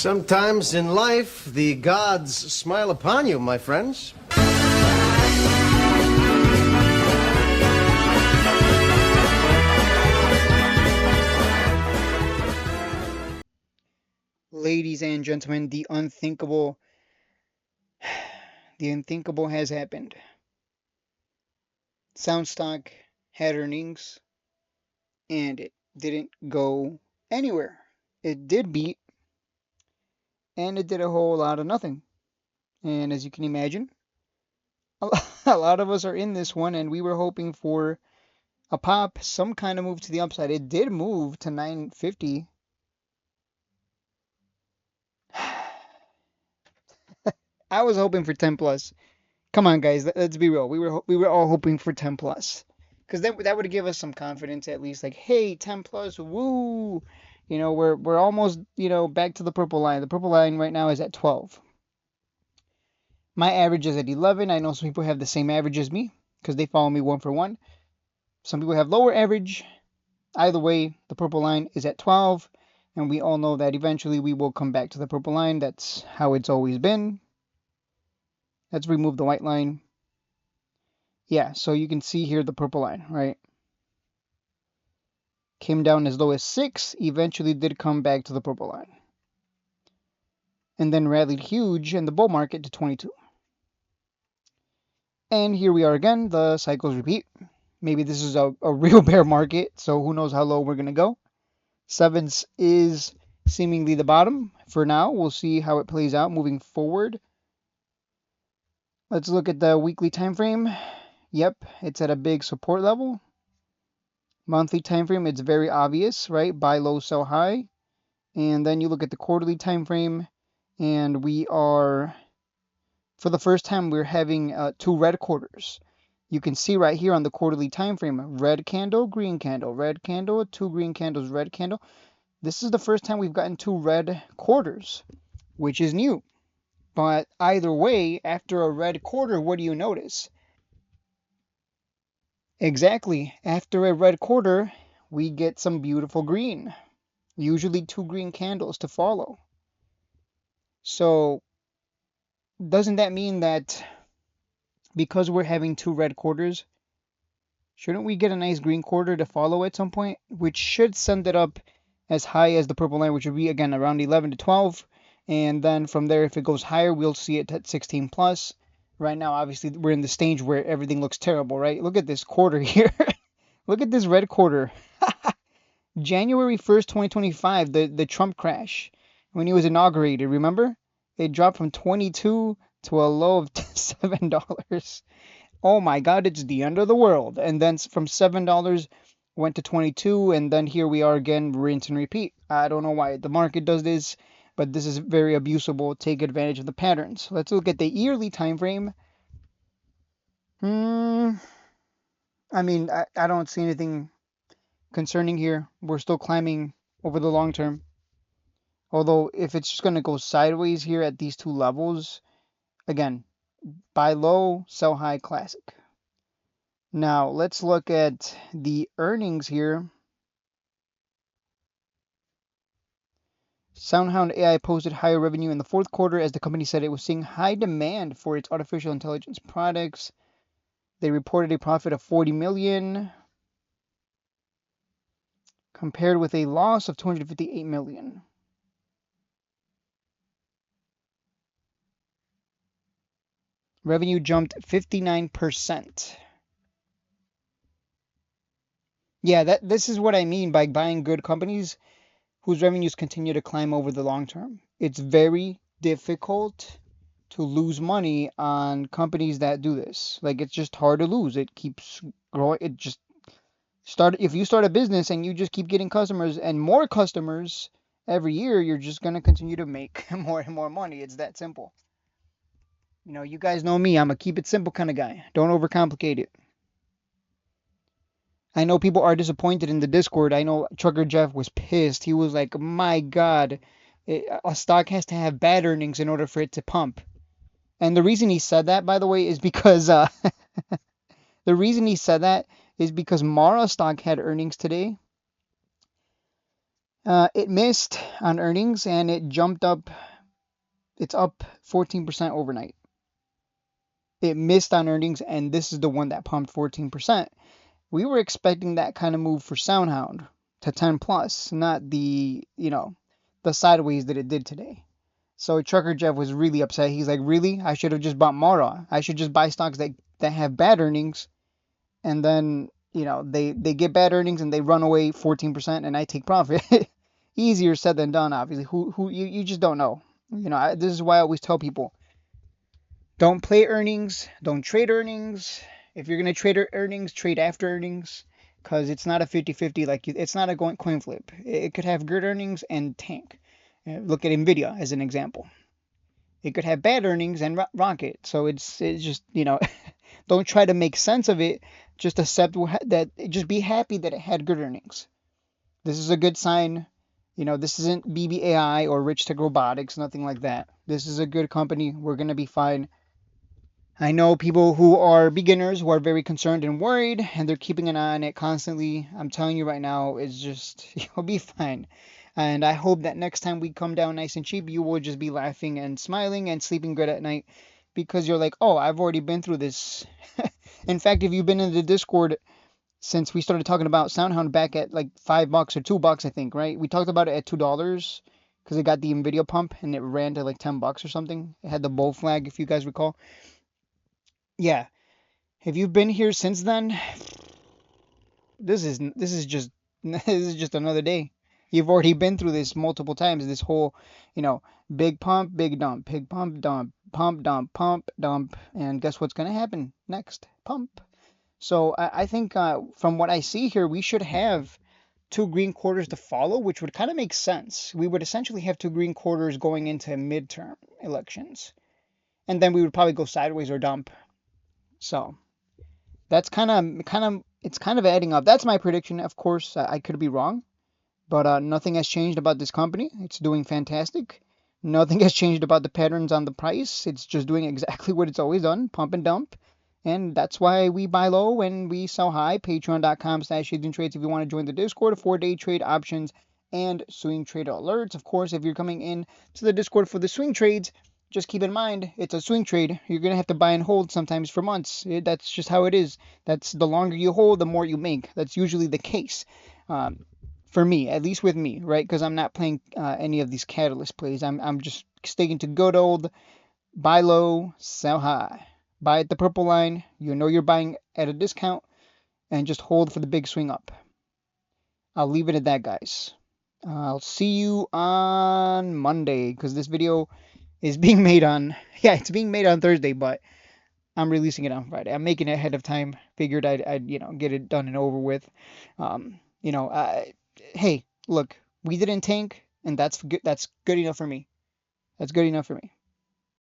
Sometimes in life, the gods smile upon you, my friends. Ladies and gentlemen, the unthinkable has happened. SoUN stock had earnings and it didn't go anywhere. It did beat and it did a whole lot of nothing. And as you can imagine, a lot of us are in this one and we were hoping for a pop, some kind of move to the upside. It did move to 950. I was hoping for 10 plus. Come on, guys, let's be real. We were all hoping for 10 plus, because that would give us some confidence at least. Like, hey, 10 plus, woo! You know, we're almost back to the purple line. The purple line right now is at 12. My average is at 11. I know some people have the same average as me because they follow me one for one. Some people have lower average. Either way, the purple line is at 12, and we all know that eventually we will come back to the purple line. That's how it's always been. Let's remove the white line. Yeah, so you can see here the purple line, right? Came down as low as 6, eventually did come back to the purple line. And then rallied huge in the bull market to 22. And here we are again, the cycles repeat. Maybe this is a real bear market, so who knows how low we're going to go. 7s is seemingly the bottom for now. We'll see how it plays out moving forward. Let's look at the weekly time frame. Yep, it's at a big support level. Monthly time frame, it's very obvious, right? Buy low, sell high. And then you look at the quarterly time frame, and we are, for the first time, we're having 2 red quarters. You can see right here on the quarterly time frame, red candle, green candle, red candle, 2 green candles, red candle. This is the first time we've gotten 2 red quarters, which is new. But either way, after a red quarter, what do you notice? Exactly. After a red quarter, we get some beautiful green. Usually 2 green candles to follow. So, doesn't that mean that because we're having 2 red quarters, shouldn't we get a nice green quarter to follow at some point? Which should send it up as high as the purple line, which would be, again, around 11 to 12. And then from there, if it goes higher, we'll see it at 16 plus. Right now, obviously, we're in the stage where everything looks terrible, right? Look at this quarter here. Look at this red quarter. January 1st, 2025, the Trump crash, when he was inaugurated, remember? It dropped from 22 to a low of $7. Oh my God, it's the end of the world. And then from $7 went to 22, and then here we are again, rinse and repeat. I don't know why the market does this, but this is very abusable. Take advantage of the patterns. Let's look at the yearly time frame. I mean, I don't see anything concerning here. We're still climbing over the long term. Although, if it's just going to go sideways here at these 2 levels, again, buy low, sell high, classic. Now, let's look at the earnings here. SoundHound AI posted higher revenue in the 4th quarter as the company said it was seeing high demand for its artificial intelligence products. They reported a profit of $40 million compared with a loss of $258 million. Revenue jumped 59%. Yeah, this is what I mean by buying good companies whose revenues continue to climb over the long term. It's very difficult to lose money on companies that do this. Like, it's just hard to lose. It keeps growing. If you start a business and you just keep getting customers and more customers every year, you're just going to continue to make more and more money. It's that simple. You know, you guys know me. I'm a keep it simple kind of guy. Don't overcomplicate it. I know people are disappointed in the Discord. I know Trucker Jeff was pissed. He was like, my God, a stock has to have bad earnings in order for it to pump. And the reason he said that, by the way, is because Mara stock had earnings today. It missed on earnings and it jumped up. It's up 14% overnight. It missed on earnings, and this is the one that pumped 14%. We were expecting that kind of move for SoundHound to 10 plus, not the sideways that it did today. So Trucker Jeff was really upset. He's like, really? I should have just bought Mara. I should just buy stocks that have bad earnings, and then they get bad earnings and they run away 14% and I take profit. Easier said than done, obviously. Who you just don't know. This is why I always tell people, don't play earnings, don't trade earnings. If you're going to trade earnings, trade after earnings, because it's not a 50-50, it's not a coin flip. It could have good earnings and tank. Look at Nvidia as an example. It could have bad earnings and rocket. So it's just, don't try to make sense of it. Just accept that, just be happy that it had good earnings. This is a good sign. This isn't BBAI or Rich Tech Robotics, nothing like that. This is a good company. We're going to be fine. I know people who are beginners who are very concerned and worried, and they're keeping an eye on it constantly. I'm telling you right now, it's just, you'll be fine. And I hope that next time we come down nice and cheap, you will just be laughing and smiling and sleeping good at night because you're like, oh, I've already been through this. In fact, if you've been in the Discord since we started talking about SoundHound back at like $5 or $2, I think, right? We talked about it at $2 because it got the Nvidia pump and it ran to like $10 or something. It had the bull flag, if you guys recall. Yeah, if you've been here since then, this is just this is just another day. You've already been through this multiple times. This whole, big pump, big dump, big pump, dump, pump, dump, and guess what's gonna happen next? Pump. So I think from what I see here, we should have two green quarters to follow, which would kind of make sense. We would essentially have two green quarters going into midterm elections, and then we would probably go sideways or dump. So that's it's kind of adding up. That's my prediction. Of course, I could be wrong, but nothing has changed about this company. It's doing fantastic. Nothing has changed about the patterns on the price. It's just doing exactly what it's always done, pump and dump. And that's why we buy low and we sell high. Patreon.com/shadesandtrades if you want to join the Discord, 4-day trade options and swing trade alerts. Of course, if you're coming in to the Discord for the swing trades, just keep in mind, it's a swing trade. You're going to have to buy and hold sometimes for months. That's just how it is. That's the longer you hold, the more you make. That's usually the case. For me, at least with me, right? Because I'm not playing any of these catalyst plays. I'm just sticking to good old buy low, sell high. Buy at the purple line. You're buying at a discount and just hold for the big swing up. I'll leave it at that, guys. I'll see you on Monday because this video is being made it's being made on Thursday, but I'm releasing it on Friday. I'm making it ahead of time. Figured I'd get it done and over with. Hey, look, we didn't tank, and that's good. That's good enough for me. That's good enough for me.